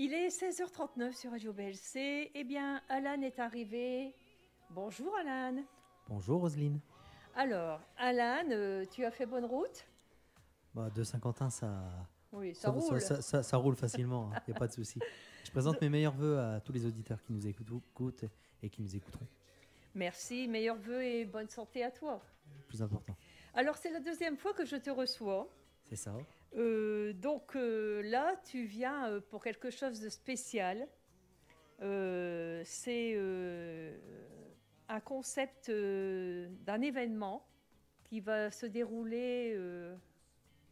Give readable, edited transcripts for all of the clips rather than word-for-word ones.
Il est 16h39 sur Radio BLC. Eh bien, Alan est arrivé. Bonjour Alan. Bonjour Roselyne. Alors, Alan, tu as fait bonne route? De Saint-Quentin, Oui, ça roule. Ça roule facilement, il n'y a pas de souci. Je présente mes meilleurs voeux à tous les auditeurs qui nous écoutent et qui nous écouteront. Merci, meilleurs voeux et bonne santé à toi. Le plus important. Alors, c'est la deuxième fois que je te reçois. C'est ça. Donc là, tu viens pour quelque chose de spécial. C'est un concept d'un événement qui va se dérouler.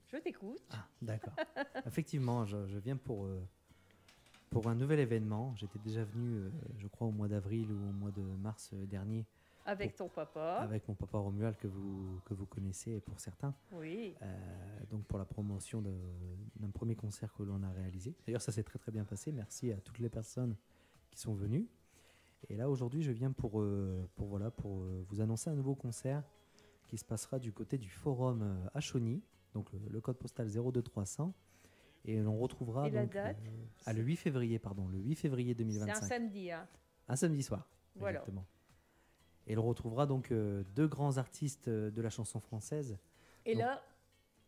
Je t'écoute. Ah, d'accord. Effectivement, je viens pour un nouvel événement. J'étais déjà venu, je crois, au mois d'avril ou au mois de mars dernier. Avec ton papa. Avec mon papa Romuald que vous connaissez pour certains. Oui. Donc pour la promotion d'un premier concert que l'on a réalisé. D'ailleurs, ça s'est très très bien passé. Merci à toutes les personnes qui sont venues. Et là, aujourd'hui, je viens pour vous annoncer un nouveau concert qui se passera du côté du Forum à Chauny. Donc le code postal 02300. Et l'on retrouvera et donc, la date le 8 février 2025. C'est un samedi. Hein. Un samedi soir. Voilà. Exactement. Et l'on retrouvera donc deux grands artistes de la chanson française. Et donc, là,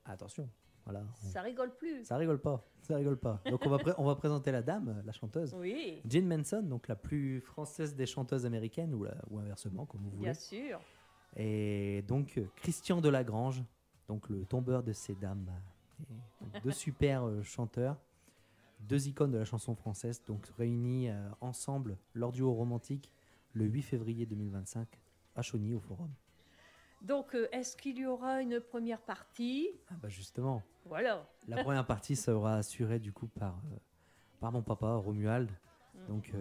attention, voilà. Ça rigole plus. Ça rigole pas. Donc on va présenter la dame, la chanteuse. Oui. Jane Manson, donc la plus française des chanteuses américaines ou inversement, comme vous voulez. Bien sûr. Et donc Christian Delagrange, donc le tombeur de ces dames. Et donc, deux super chanteurs, deux icônes de la chanson française, donc réunis ensemble lors du Haut Romantique le 8 février 2025 à Chauny au Forum. Donc, est-ce qu'il y aura une première partie? Justement. Voilà. La première partie sera assurée du coup par mon papa Romuald, donc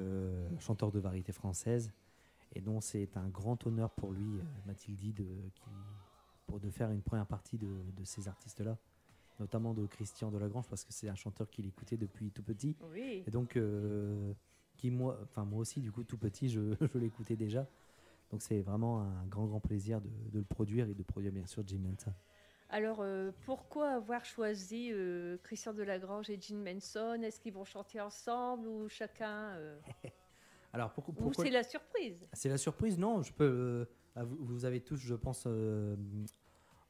chanteur de variété française, et dont c'est un grand honneur pour lui, m'a-t-il dit, de faire une première partie de ces artistes-là, notamment de Christian Delagrange, parce que c'est un chanteur qu'il écoutait depuis tout petit. Oui. Et donc, moi aussi, du coup, tout petit, je l'écoutais déjà. Donc, c'est vraiment un grand plaisir de le produire et de produire, bien sûr, Jane Manson. Alors, pourquoi avoir choisi Christian Delagrange et Jane Manson? Est-ce qu'ils vont chanter ensemble ou chacun Alors, pourquoi... Ou c'est la surprise? C'est la surprise, non. Je peux. Vous avez tous, je pense,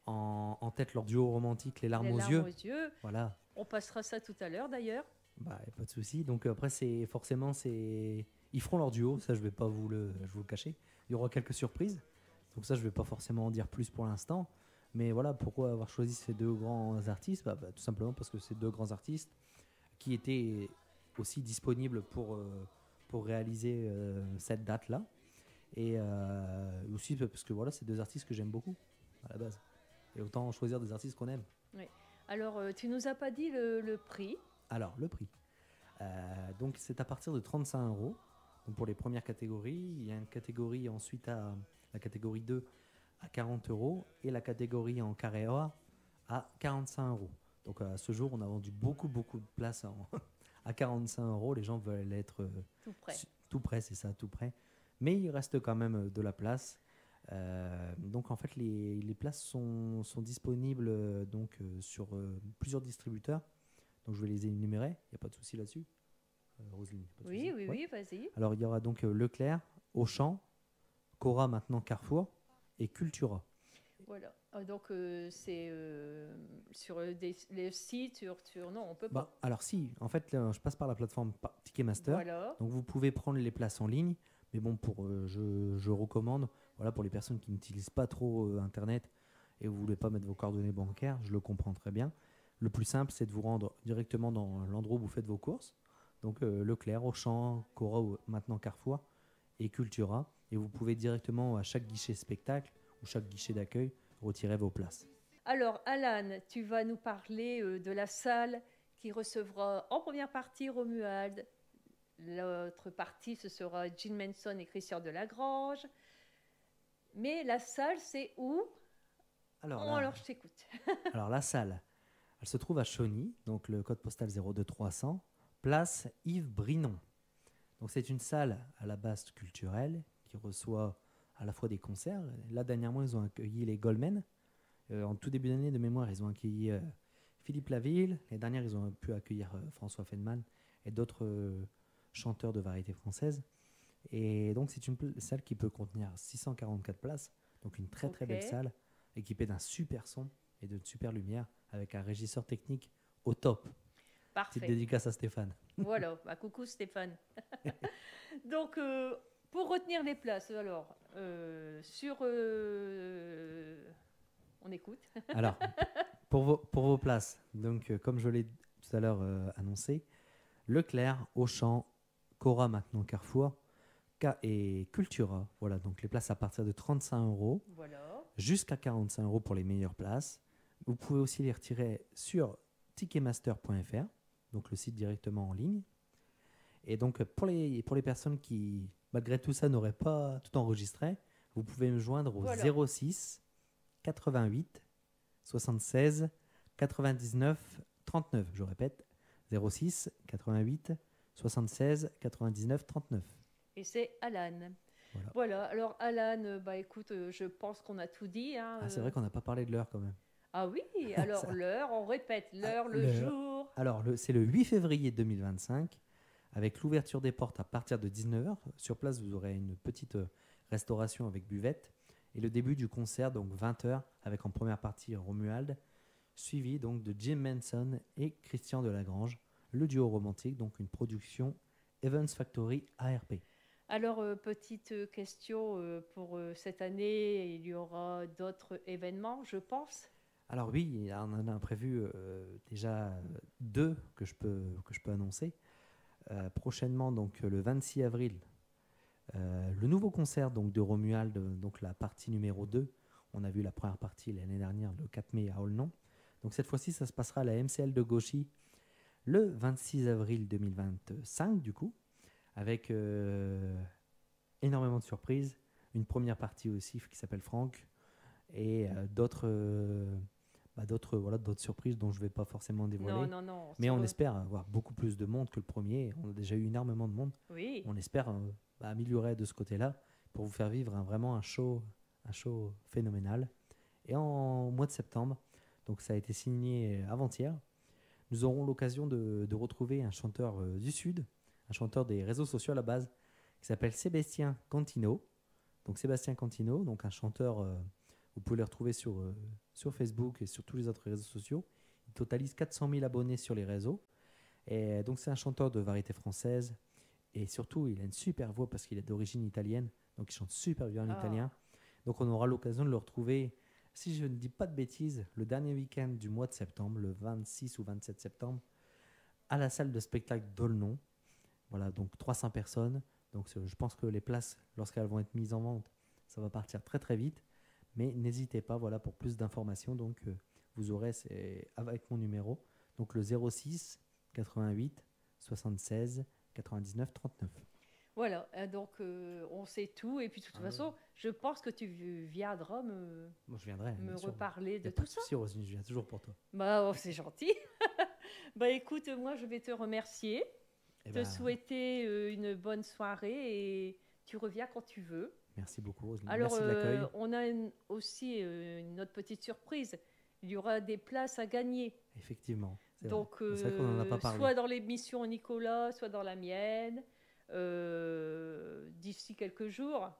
en tête leur duo romantique, Les larmes aux yeux. Voilà. On passera ça tout à l'heure, d'ailleurs. Pas de souci. Donc après, ils feront leur duo. Ça, je vais pas vous le cacher. Il y aura quelques surprises. Donc ça, je vais pas forcément en dire plus pour l'instant. Mais voilà, pourquoi avoir choisi ces deux grands artistes? Tout simplement parce que ces deux grands artistes qui étaient aussi disponibles pour réaliser cette date-là. Et aussi parce que voilà, c'est deux artistes que j'aime beaucoup à la base. Et autant choisir des artistes qu'on aime. Oui. Alors, tu nous as pas dit le prix? Alors, le prix. Donc, c'est à partir de 35 €. Donc, pour les premières catégories, il y a une catégorie ensuite la catégorie 2 à 40 € et la catégorie en carré A à 45 €. Donc, à ce jour, on a vendu beaucoup de places à 45 €. Les gens veulent être tout près. Tout près, c'est ça, tout près. Mais il reste quand même de la place. Donc en fait les places sont disponibles sur plusieurs distributeurs, donc je vais les énumérer, il n'y a pas de souci là-dessus. Roselyne, oui, vas-y. Alors il y aura donc Leclerc, Auchan, Cora, maintenant Carrefour et Cultura. Voilà, donc c'est sur les sites, non, on peut pas. Alors si, en fait je passe par la plateforme Ticketmaster, voilà. Donc vous pouvez prendre les places en ligne. Mais bon, je recommande, voilà, pour les personnes qui n'utilisent pas trop Internet et vous ne voulez pas mettre vos coordonnées bancaires, je le comprends très bien. Le plus simple, c'est de vous rendre directement dans l'endroit où vous faites vos courses. Donc Leclerc, Auchan, Cora ou maintenant Carrefour et Cultura. Et vous pouvez directement à chaque guichet spectacle ou chaque guichet d'accueil retirer vos places. Alors Alan, tu vas nous parler de la salle qui recevra en première partie Romuald. L'autre partie, ce sera Jane Manson et Christian Delagrange. Mais la salle, c'est où? Alors, je t'écoute. Alors, la salle, elle se trouve à Chauny, donc le code postal 02300, place Yves Brinon. Donc, c'est une salle à la base culturelle qui reçoit à la fois des concerts. Là, dernièrement, ils ont accueilli les Goldmen. En tout début d'année, de mémoire, ils ont accueilli Philippe Laville. L'année dernière, ils ont pu accueillir François Feldman. et d'autres chanteurs de variété française. Et donc, c'est une salle qui peut contenir 644 places, donc une très très Ok. belle salle, équipée d'un super son et d'une super lumière, avec un régisseur technique au top. Petite Parfait. dédicace à Stéphane. Voilà. Bah, coucou Stéphane. Donc, pour retenir les places, alors, on écoute. Alors, pour vos places, donc, comme je l'ai tout à l'heure annoncé, Leclerc, Auchan, Cora maintenant Carrefour, et Cultura. Voilà, donc les places à partir de 35 € Voilà. jusqu'à 45 € pour les meilleures places. Vous pouvez aussi les retirer sur ticketmaster.fr, donc le site directement en ligne. Et donc pour les personnes qui, malgré tout ça, n'auraient pas tout enregistré, vous pouvez me joindre au Voilà. 06 88 76 99 39. Je répète, 06 88 76 99 39. Et c'est Alan. Voilà. Voilà. Alors, Alan, bah écoute, je pense qu'on a tout dit, hein, Ah, c'est vrai qu'on n'a pas parlé de l'heure quand même. Ah oui, alors Ça- l'heure, on répète, l'heure, le l'heure. jour. Alors, c'est le 8 février 2025, avec l'ouverture des portes à partir de 19h. Sur place, vous aurez une petite restauration avec buvette. Et le début du concert, donc 20h, avec en première partie Romuald, suivi donc de Jim Manson et Christian Delagrange, le duo romantique, donc une production Evans Factory ARP. Alors, petite question pour cette année, il y aura d'autres événements, je pense. Alors oui, on en a prévu déjà deux que je peux annoncer. Prochainement, donc le 26 avril, le nouveau concert donc, de Romuald, donc la partie numéro 2. On a vu la première partie l'année dernière, le 4 mai à Aulnon. Donc cette fois-ci, ça se passera à la MCL de Gauchy le 26 avril 2025, du coup, avec énormément de surprises. Une première partie aussi qui s'appelle Franck et d'autres surprises dont je ne vais pas forcément dévoiler. Non. Mais on espère avoir beaucoup plus de monde que le premier. On a déjà eu énormément de monde. Oui, On espère améliorer de ce côté-là pour vous faire vivre vraiment un show phénoménal. Et en mois de septembre, donc ça a été signé avant-hier, nous aurons l'occasion de retrouver un chanteur du Sud, un chanteur des réseaux sociaux à la base, qui s'appelle Sébastien Cantino. Donc Sébastien Cantino, donc un chanteur, vous pouvez le retrouver sur Facebook et sur tous les autres réseaux sociaux. Il totalise 400 000 abonnés sur les réseaux. Et donc c'est un chanteur de variété française. Et surtout, il a une super voix parce qu'il est d'origine italienne. Donc il chante super bien en italien. Donc on aura l'occasion de le retrouver, si je ne dis pas de bêtises, le dernier week-end du mois de septembre, le 26 ou 27 septembre, à la salle de spectacle d'Aulnon. Voilà, donc 300 personnes. Donc je pense que les places, lorsqu'elles vont être mises en vente, ça va partir très très vite. Mais n'hésitez pas, voilà, pour plus d'informations. Donc vous aurez, avec mon numéro, donc le 06 88 76 99 39. voilà, donc on sait tout. Et puis de toute façon, je pense que tu viendras Moi, je viendrai me bien sûr. reparler Y a de pas tout de ça. souci, Roselyne, je viens toujours pour toi. Bah, oh, c'est gentil. Bah écoute, moi je vais te remercier, Eh te ben, souhaiter une bonne soirée et tu reviens quand tu veux. merci beaucoup, Roselyne. Alors, Merci de l'accueil. on a aussi une autre petite surprise. Il y aura des places à gagner. Effectivement. Donc, C'est vrai qu'on n'en a pas parlé. soit dans l'émission Nicolas, soit dans la mienne, d'ici quelques jours.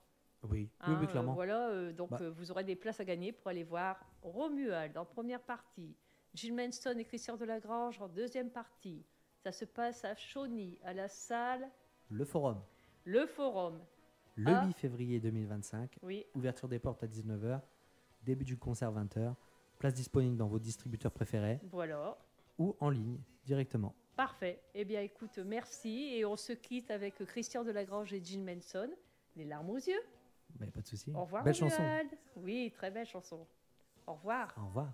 Oui, Hein, oui, clairement. voilà, donc Bah. vous aurez des places à gagner pour aller voir Romuald en première partie, Jill Manson et Christian Delagrange en deuxième partie. Ça se passe à Chauny, à la salle Le forum, Le Forum. le Ah. 8 février 2025, Oui, ouverture des portes à 19h, début du concert 20h, place disponible dans vos distributeurs préférés voilà. ou en ligne directement. Parfait. Eh bien, écoute, merci. Et on se quitte avec Christian Delagrange et Jill Manson. Les larmes aux yeux. Mais pas de souci. Au revoir, Belle chanson. Romuald. Oui, très belle chanson. Au revoir. Au revoir.